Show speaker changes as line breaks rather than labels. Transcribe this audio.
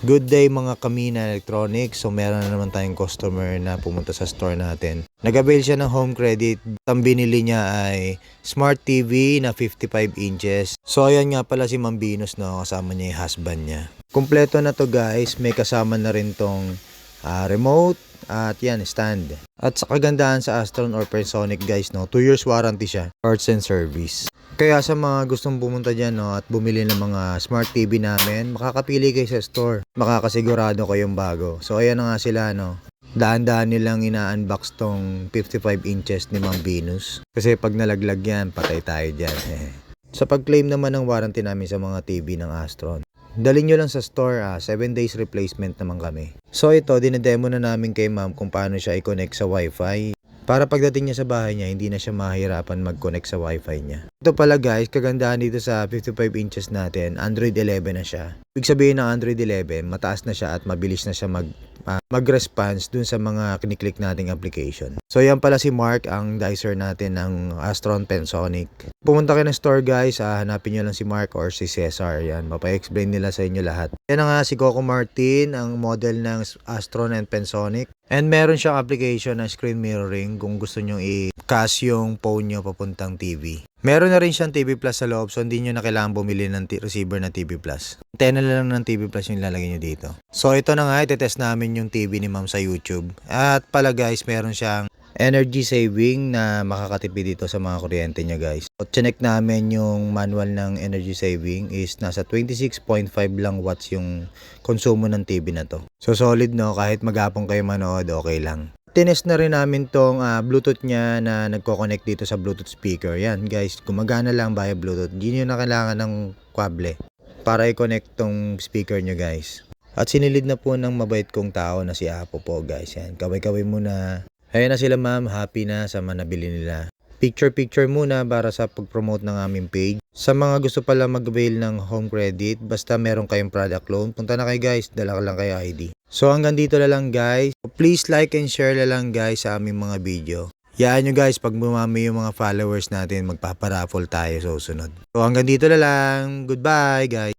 Good day mga Kamina Electronics. So meron na naman tayong customer na pumunta sa store natin. Nag-avail siya ng home credit. Ang binili niya ay Smart TV na 55 inches. So ayan nga pala si Ma'am Venus, no? Kasama niya yung husband niya. Kompleto na to guys. May kasama na rin tong remote at yan, stand. At sa kagandahan sa Astron or Pensonic guys, no, 2 years warranty siya. Parts and service. Kaya sa mga gustong pumunta dyan, no, at bumili ng mga smart TV namin, makakapili kayo sa store. Makakasigurado kayong bago. So ayan na nga sila, no. Daan-daan nilang ina-unbox tong 55 inches ni Ma'am Venus. Kasi pag nalaglag yan, patay tayo dyan. Sa pag-claim naman ng warranty namin sa mga TV ng Astron, dalhin nyo lang sa store, 7 days replacement naman kami. So ito, dinedemo na namin kay ma'am kung paano siya i-connect sa wifi. Para pagdating niya sa bahay niya, hindi na siya mahirapan mag-connect sa wifi niya. Ito pala guys, kagandahan dito sa 55 inches natin, Android 11 na siya. Ibig sabihin ng Android 11, mataas na siya at mabilis na siya mag-response dun sa mga kiniklik nating application. So yan pala si Mark, ang dicer natin ng Astron Pensonic. Pumunta kayo ng store guys, hanapin nyo lang si Mark or si Cesar. Yan, mapa-explain nila sa inyo lahat. Yan nga si Coco Martin, ang model ng Astron and Pensonic. And meron siyang application na screen mirroring kung gusto nyo i-cast yung phone nyo papuntang TV. Meron na rin siyang TV Plus sa loob, so hindi nyo na kailangan bumili ng receiver na TV Plus. Antena lang ng TV Plus yung ilalagay nyo dito. So ito na nga, itetest namin yung TV ni ma'am sa YouTube. At pala guys, meron siyang energy saving na makakatipid dito sa mga kuryente niya guys. So chinek namin yung manual ng energy saving is nasa 26.5 lang watts yung konsumo ng TV na to. So solid, no, kahit maghapon kayo manood, okay lang. Tinest na rin namin tong Bluetooth niya na nagko-connect dito sa Bluetooth speaker. Yan guys, gumagana lang via Bluetooth. Hindi nyo na kailangan ng kable para i-connect tong speaker nyo guys. At sinilid na po ng mabait kong tao na si Apo po guys. Yan, kaway-kaway muna. Ayan na sila ma'am, happy na sa manabili nila. Picture muna para sa pag-promote ng aming page. Sa mga gusto pala mag-avail ng home credit, basta meron kayong product loan, punta na kayo guys, dala ka lang kayo ID. So hanggang dito na lang guys. Please like and share na lang guys sa aming mga video. Yaan nyo guys, pag bumami yung mga followers natin, magpaparaffle tayo sa susunod. So hanggang dito na lang. Goodbye guys.